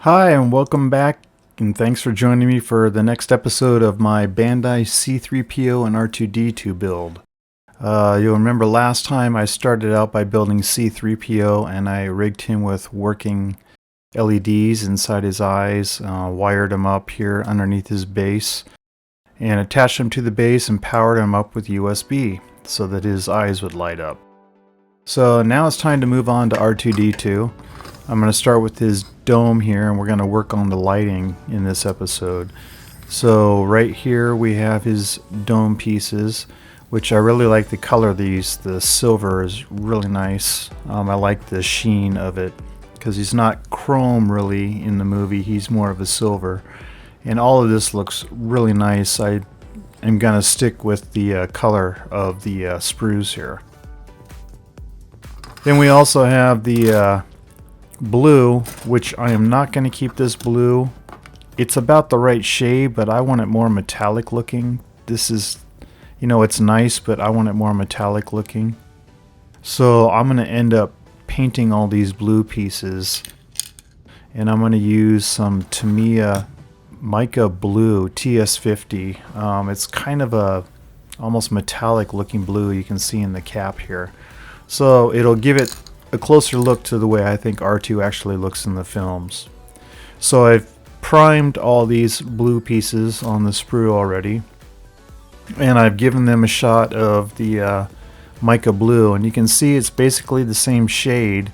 Hi, and welcome back, and thanks for joining me for the next episode of my Bandai C-3PO and R2-D2 build. You'll remember last time I started out by building C-3PO and I rigged him with working LEDs inside his eyes, wired him up here underneath his base, and attached him to the base and powered him up with USB so that his eyes would light up. So now it's time to move on to R2-D2. I'm going to start with his dome here, and we're going to work on the lighting in this episode. So right here we have his dome pieces, which I really like the color of these. The silver is really nice. I like the sheen of it because he's not chrome really in the movie. He's more of a silver. And all of this looks really nice. I am going to stick with the color of the sprues here. Then we also have the blue, which I am not going to keep this blue. It's about the right shade, but I want it more metallic looking. This is, it's nice, but I want it more metallic looking. So I'm going to end up painting all these blue pieces, and I'm going to use some Tamiya mica blue TS50. It's kind of a almost metallic looking blue you can see in the cap here. So it'll give it a closer look to the way I think R2 actually looks in the films. So I've primed all these blue pieces on the sprue already, and I've given them a shot of the mica blue, and you can see it's basically the same shade,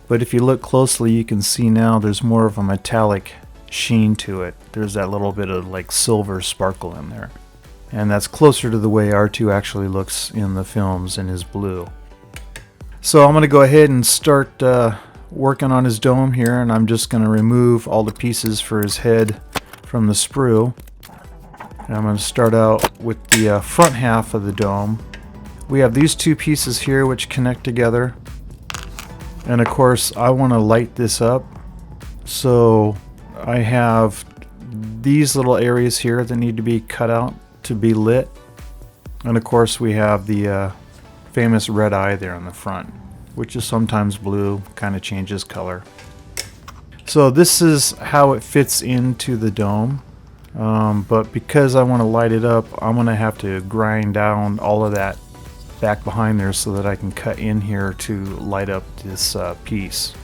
but if you look closely you can see now there's more of a metallic sheen to it. There's that little bit of like silver sparkle in there, and that's closer to the way R2 actually looks in the films in his blue. So I'm going to go ahead and start working on his dome here, and I'm just going to remove all the pieces for his head from the sprue. And I'm going to start out with the front half of the dome. We have these two pieces here which connect together, and of course I want to light this up. So I have these little areas here that need to be cut out to be lit, and of course we have the famous red eye there in the front, which is sometimes blue, kind of changes color. So this is how it fits into the dome, but because I want to light it up, I'm going to have to grind down all of that back behind there so that I can cut in here to light up this piece.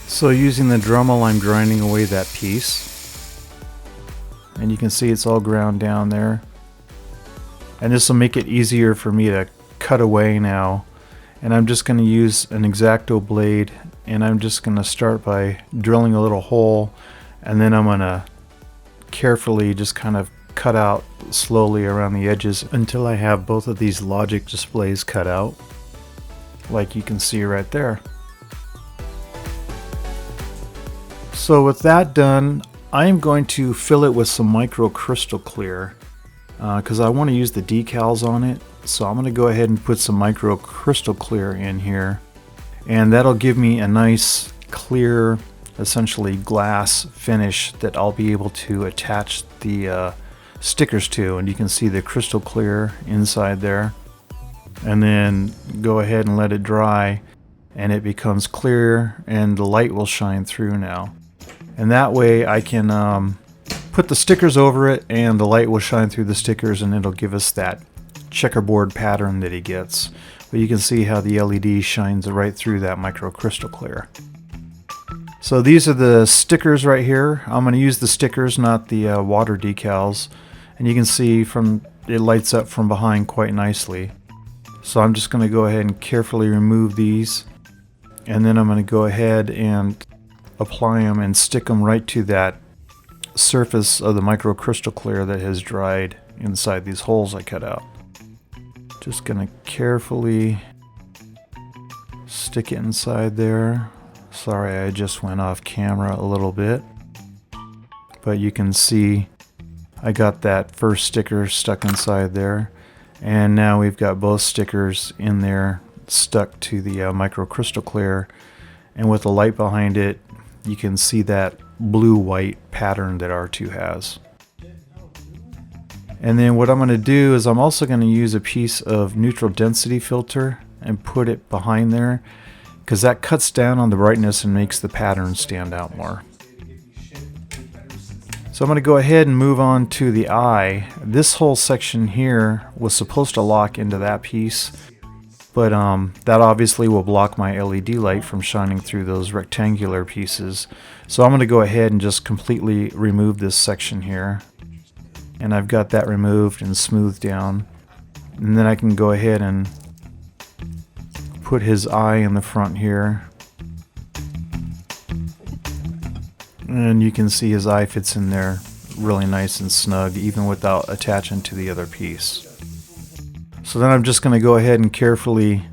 So using the Dremel, I'm grinding away that piece, and you can see it's all ground down there, and this will make it easier for me to cut away now. And I'm just going to use an X-Acto blade, and I'm just going to start by drilling a little hole, and then I'm going to carefully just kind of cut out slowly around the edges until I have both of these logic displays cut out, like you can see right there. So with that done, I'm going to fill it with some micro crystal clear because I want to use the decals on it. So I'm going to go ahead and put some micro crystal clear in here, and that'll give me a nice clear, essentially glass finish that I'll be able to attach the stickers to, and you can see the crystal clear inside there. And then go ahead and let it dry, and it becomes clear and the light will shine through now. And that way I can put the stickers over it, and the light will shine through the stickers, and it'll give us that checkerboard pattern that he gets. But you can see how the LED shines right through that micro crystal clear. So these are the stickers right here. I'm going to use the stickers, not the water decals, and you can see from it lights up from behind quite nicely. So I'm just going to go ahead and carefully remove these, and then I'm going to go ahead and apply them and stick them right to that surface of the micro crystal clear that has dried inside these holes I cut out. Just gonna carefully stick it inside there. Sorry, I just went off camera a little bit, but you can see I got that first sticker stuck inside there, and now we've got both stickers in there stuck to the micro crystal clear, and with the light behind it you can see that blue-white pattern that R2 has. And then what I'm going to do is I'm also going to use a piece of neutral density filter and put it behind there, because that cuts down on the brightness and makes the pattern stand out more. So I'm going to go ahead and move on to the eye. This whole section here was supposed to lock into that piece, but that obviously will block my LED light from shining through those rectangular pieces. So I'm going to go ahead and just completely remove this section here. And I've got that removed and smoothed down. And then I can go ahead and put his eye in the front here. And you can see his eye fits in there really nice and snug, even without attaching to the other piece. So then I'm just going to go ahead and carefully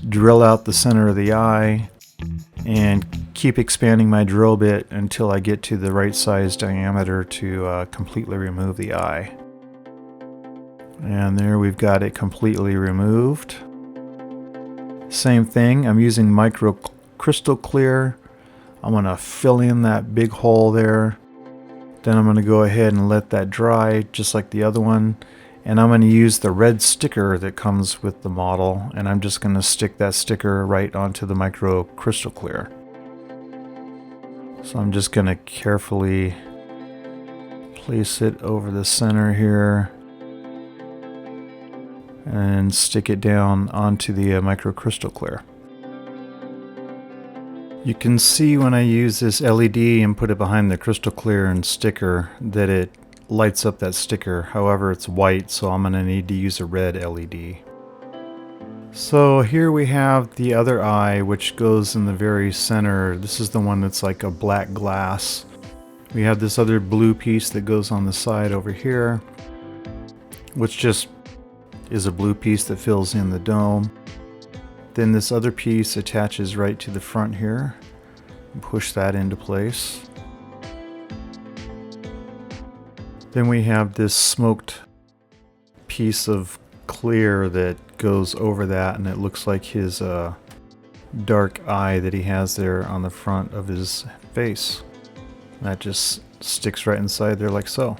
drill out the center of the eye and keep expanding my drill bit until I get to the right size diameter to completely remove the eye. And there we've got it completely removed. Same thing, I'm using micro crystal clear. I'm going to fill in that big hole there. Then I'm going to go ahead and let that dry just like the other one. And I'm going to use the red sticker that comes with the model. And I'm just going to stick that sticker right onto the micro crystal clear. So I'm just going to carefully place it over the center here. And stick it down onto the micro crystal clear. You can see when I use this LED and put it behind the crystal clear and sticker that it lights up that sticker. However, it's white, so I'm going to need to use a red LED. So here we have the other eye, which goes in the very center. This is the one that's like a black glass. We have this other blue piece that goes on the side over here, which just is a blue piece that fills in the dome. Then this other piece attaches right to the front here. Push that into place. Then we have this smoked piece of clear that goes over that, and it looks like his dark eye that he has there on the front of his face. That just sticks right inside there like so.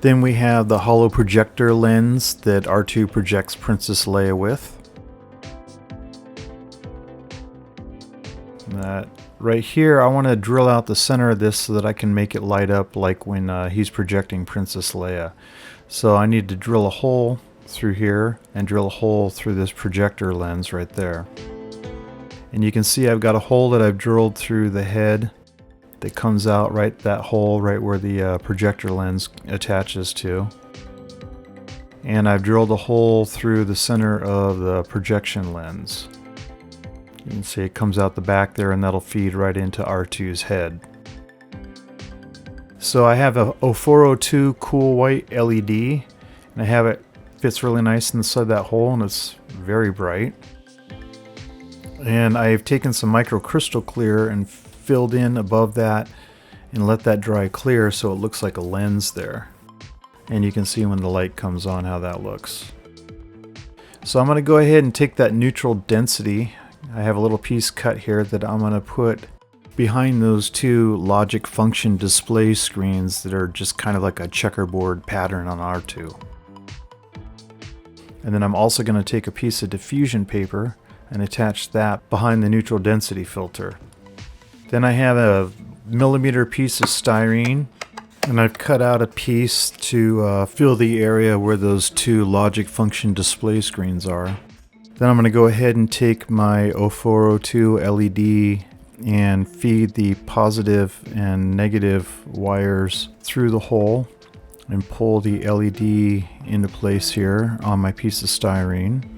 Then we have the hollow projector lens that R2 projects Princess Leia with. That right here, I want to drill out the center of this so that I can make it light up like when he's projecting Princess Leia. So I need to drill a hole through here and drill a hole through this projector lens right there. And you can see I've got a hole that I've drilled through the head that comes out right that hole right where the projector lens attaches to. And I've drilled a hole through the center of the projection lens. You can see it comes out the back there, and that'll feed right into R2's head. So I have a 0402 cool white LED, and I have it fits really nice inside that hole, and it's very bright. And I've taken some micro crystal clear and filled in above that and let that dry clear so it looks like a lens there. And you can see when the light comes on how that looks. So I'm going to go ahead and take that neutral density. I have a little piece cut here that I'm going to put behind those two logic function display screens that are just kind of like a checkerboard pattern on R2. And then I'm also going to take a piece of diffusion paper and attach that behind the neutral density filter. Then I have a millimeter piece of styrene, and I've cut out a piece to fill the area where those two logic function display screens are. Then I'm going to go ahead and take my 0402 LED and feed the positive and negative wires through the hole and pull the LED into place here on my piece of styrene.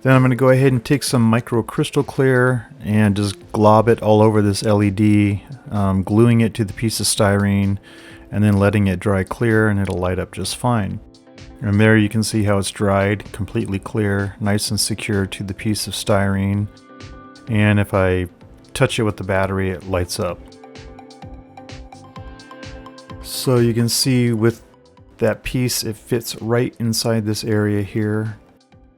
Then I'm going to go ahead and take some micro crystal clear and just glob it all over this LED, gluing it to the piece of styrene and then letting it dry clear, and it'll light up just fine. And there you can see how it's dried, completely clear, nice and secure to the piece of styrene. And if I touch it with the battery, it lights up. So you can see with that piece, it fits right inside this area here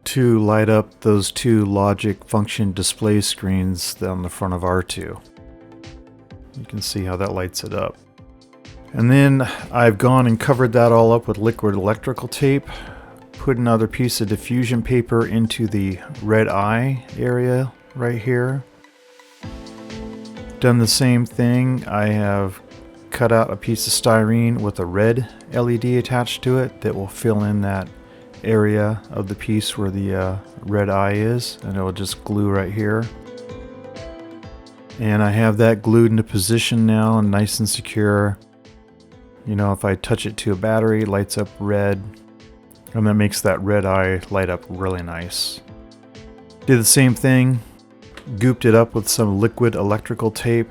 to light up those two logic function display screens on the front of R2. You can see how that lights it up. And then I've gone and covered that all up with liquid electrical tape, put another piece of diffusion paper into the red eye area right here. Done the same thing. I have cut out a piece of styrene with a red LED attached to it that will fill in that area of the piece where the red eye is, and it will just glue right here. And I have that glued into position now and nice and secure. You know, if I touch it to a battery, it lights up red, and that makes that red eye light up really nice. Did the same thing, gooped it up with some liquid electrical tape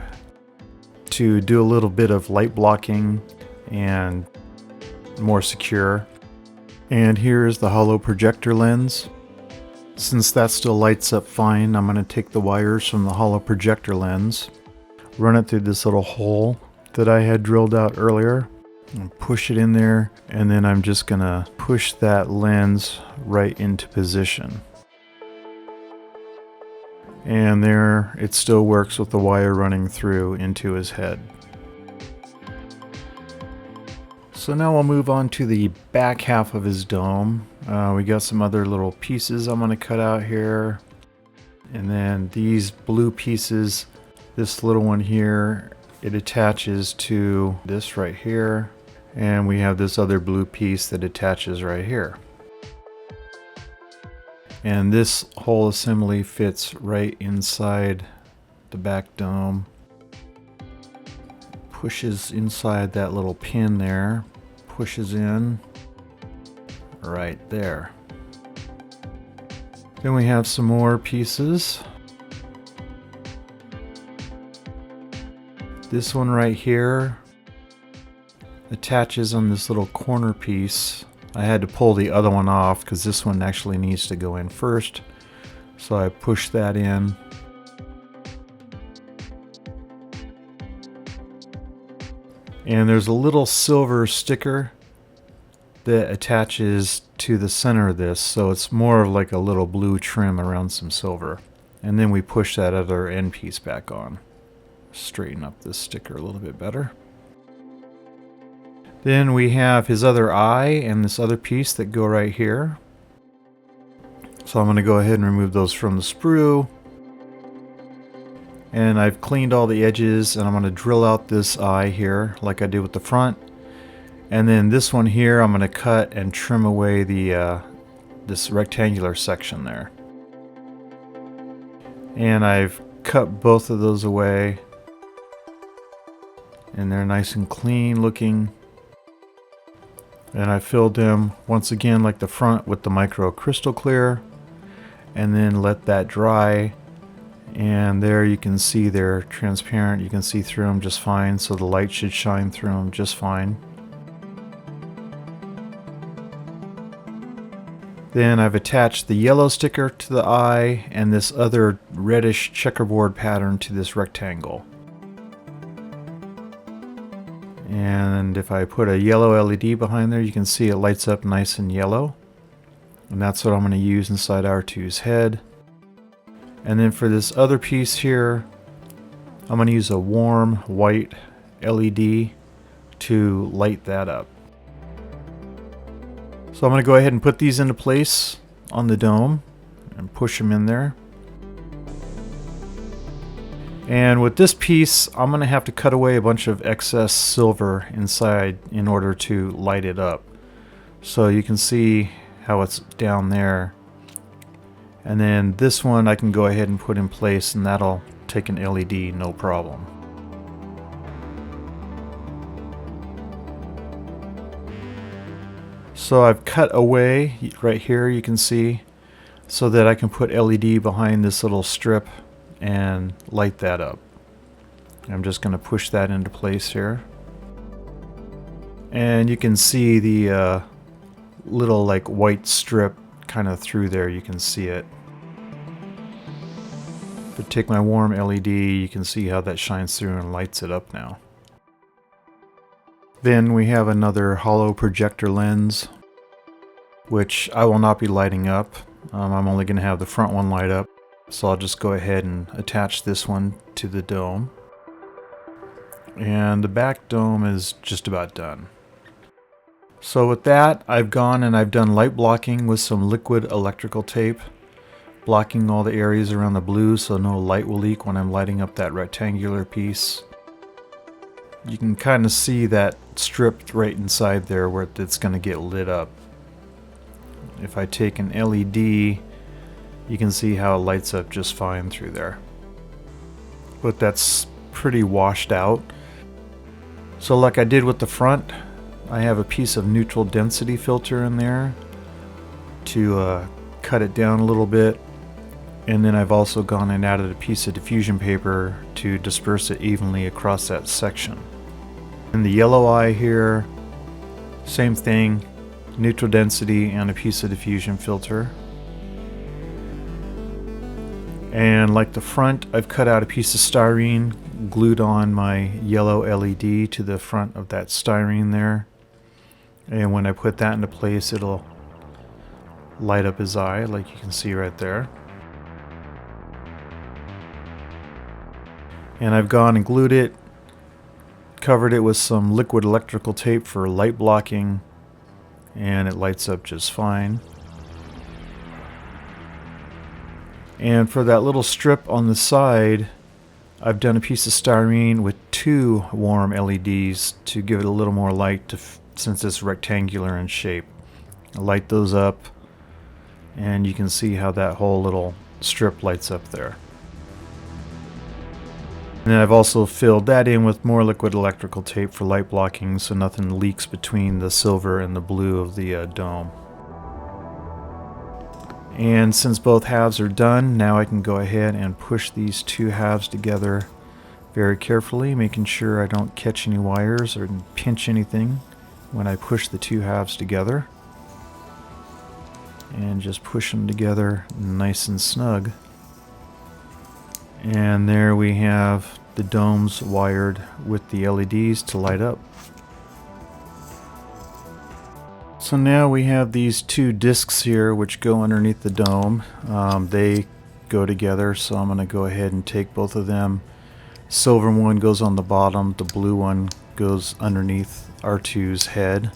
to do a little bit of light blocking and more secure. And here's the hollow projector lens. Since that still lights up fine, I'm going to take the wires from the hollow projector lens, run it through this little hole that I had drilled out earlier, and push it in there, and then I'm just going to push that lens right into position. And there, it still works with the wire running through into his head. So now we'll move on to the back half of his dome. We got some other little pieces I'm going to cut out here. And then these blue pieces, this little one here, it attaches to this right here. And we have this other blue piece that attaches right here. And this whole assembly fits right inside the back dome. Pushes inside that little pin there. Pushes in right there. Then we have some more pieces. This one right here attaches on this little corner piece. I had to pull the other one off because this one actually needs to go in first. So I push that in. And there's a little silver sticker that attaches to the center of this, so it's more of like a little blue trim around some silver. And then we push that other end piece back on. Straighten up this sticker a little bit better. Then we have his other eye and this other piece that go right here. So I'm going to go ahead and remove those from the sprue. And I've cleaned all the edges, and I'm going to drill out this eye here like I did with the front. And then this one here I'm going to cut and trim away the this rectangular section there. And I've cut both of those away. And they're nice and clean looking. And I filled them once again like the front with the micro crystal clear. And then let that dry. And there you can see they're transparent. You can see through them just fine, so the light should shine through them just fine. Then I've attached the yellow sticker to the eye and this other reddish checkerboard pattern to this rectangle. And if I put a yellow LED behind there, you can see it lights up nice and yellow. And that's what I'm going to use inside R2's head. And then for this other piece here, I'm going to use a warm white LED to light that up. So I'm going to go ahead and put these into place on the dome and push them in there. And with this piece, I'm going to have to cut away a bunch of excess silver inside in order to light it up. So you can see how it's down there. And then this one I can go ahead and put in place, and that'll take an LED no problem. So I've cut away right here, you can see, so that I can put LED behind this little strip and light that up. I'm just going to push that into place here. And you can see the little like white strip kind of through there, you can see it. If I take my warm LED, you can see how that shines through and lights it up now. Then we have another hollow projector lens, which I will not be lighting up. I'm only going to have the front one light up, so I'll just go ahead and attach this one to the dome. And the back dome is just about done. So with that, I've gone and I've done light blocking with some liquid electrical tape. blocking all the areas around the blue so no light will leak when I'm lighting up that rectangular piece. You can kind of see that strip right inside there where it's going to get lit up. If I take an LED, you can see how it lights up just fine through there. But that's pretty washed out. So like I did with the front, I have a piece of neutral density filter in there to cut it down a little bit. And then I've also gone and added a piece of diffusion paper to disperse it evenly across that section. In the yellow eye here, same thing, neutral density and a piece of diffusion filter. And like the front, I've cut out a piece of styrene, glued on my yellow LED to the front of that styrene there. And when I put that into place, it'll light up his eye, like you can see right there. And I've gone and glued it, covered it with some liquid electrical tape for light blocking, and it lights up just fine. And for that little strip on the side, I've done a piece of styrene with 2 warm LEDs to give it a little more light since it's rectangular in shape. I light those up, and you can see how that whole little strip lights up there. And then I've also filled that in with more liquid electrical tape for light blocking so nothing leaks between the silver and the blue of the dome. And since both halves are done, now I can go ahead and push these 2 halves together very carefully, making sure I don't catch any wires or pinch anything when I push the 2 halves together. And just push them together nice and snug. And there we have the domes wired with the LEDs to light up. So now we have these 2 discs here which go underneath the dome. They go together, so I'm going to go ahead and take both of them. Silver one goes on the bottom, the blue one goes underneath R2's head.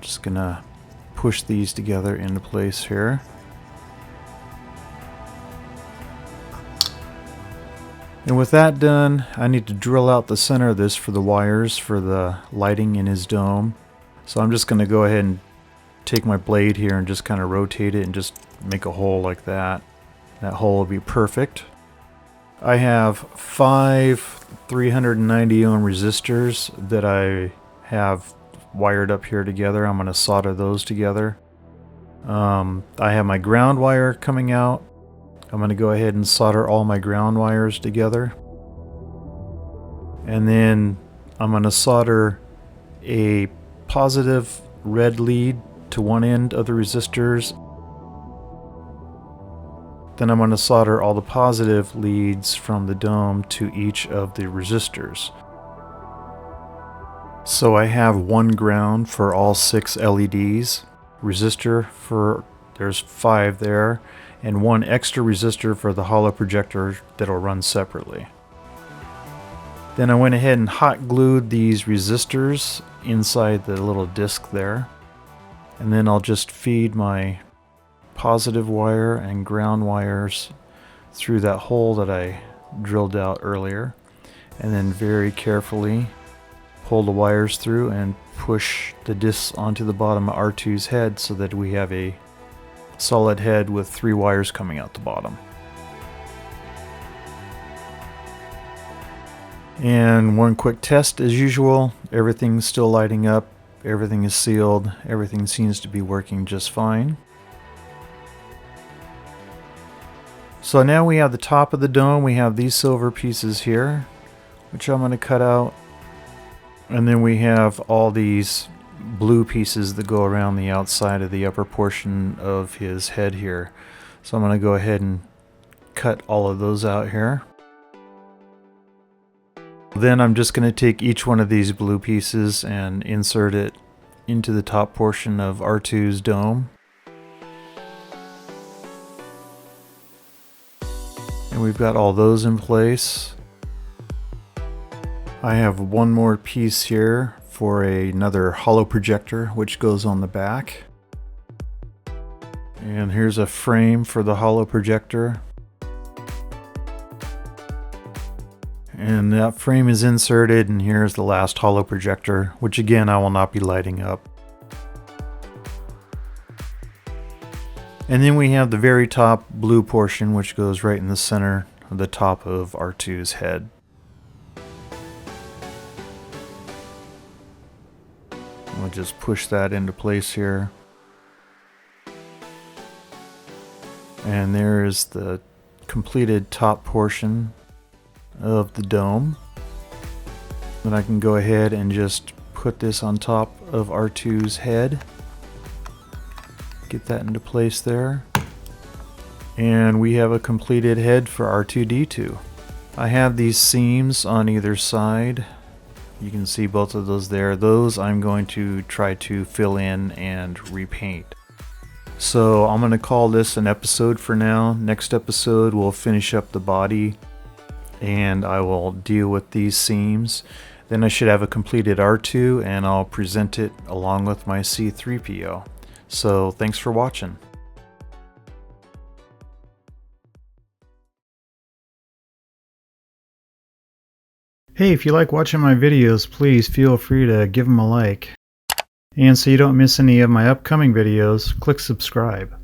Just going to push these together into place here. And with that done, I need to drill out the center of this for the wires for the lighting in his dome. So I'm just going to go ahead and take my blade here and just kind of rotate it and just make a hole like that. That hole will be perfect. I have 5 390 ohm resistors that I have wired up here together. I'm going to solder those together. I have my ground wire coming out. I'm going to go ahead and solder all my ground wires together. And then I'm going to solder a positive red lead to one end of the resistors. Then I'm going to solder all the positive leads from the dome to each of the resistors. So I have 1 ground for all 6 LEDs, resistor for, there's 5 there, and 1 extra resistor for the hollow projector that'll run separately. Then I went ahead and hot glued these resistors inside the little disc there. And then I'll just feed my positive wire and ground wires through that hole that I drilled out earlier. And then very carefully pull the wires through and push the discs onto the bottom of R2's head so that we have a solid head with 3 wires coming out the bottom. And one quick test as usual, everything's still lighting up, everything is sealed, everything seems to be working just fine. So now we have the top of the dome, we have these silver pieces here, which I'm going to cut out. And then we have all these blue pieces that go around the outside of the upper portion of his head here. So I'm going to go ahead and cut all of those out here. Then I'm just going to take each one of these blue pieces and insert it into the top portion of R2's dome. And we've got all those in place. I have one more piece here for another hollow projector which goes on the back. And here's a frame for the holo projector. And that frame is inserted, and here's the last holo projector, which again I will not be lighting up. And then we have the very top blue portion, which goes right in the center of the top of R2's head. I'll just push that into place here. And there is the completed top portion of the dome. Then I can go ahead and just put this on top of R2's head. Get that into place there. And we have a completed head for R2-D2. I have these seams on either side. You can see both of those there. Those I'm going to try to fill in and repaint. So I'm going to call this an episode for now. Next episode we'll finish up the body and I will deal with these seams. Then I should have a completed R2 and I'll present it along with my C-3PO. So thanks for watching. Hey, if you like watching my videos, please feel free to give them a like. And so you don't miss any of my upcoming videos, click subscribe.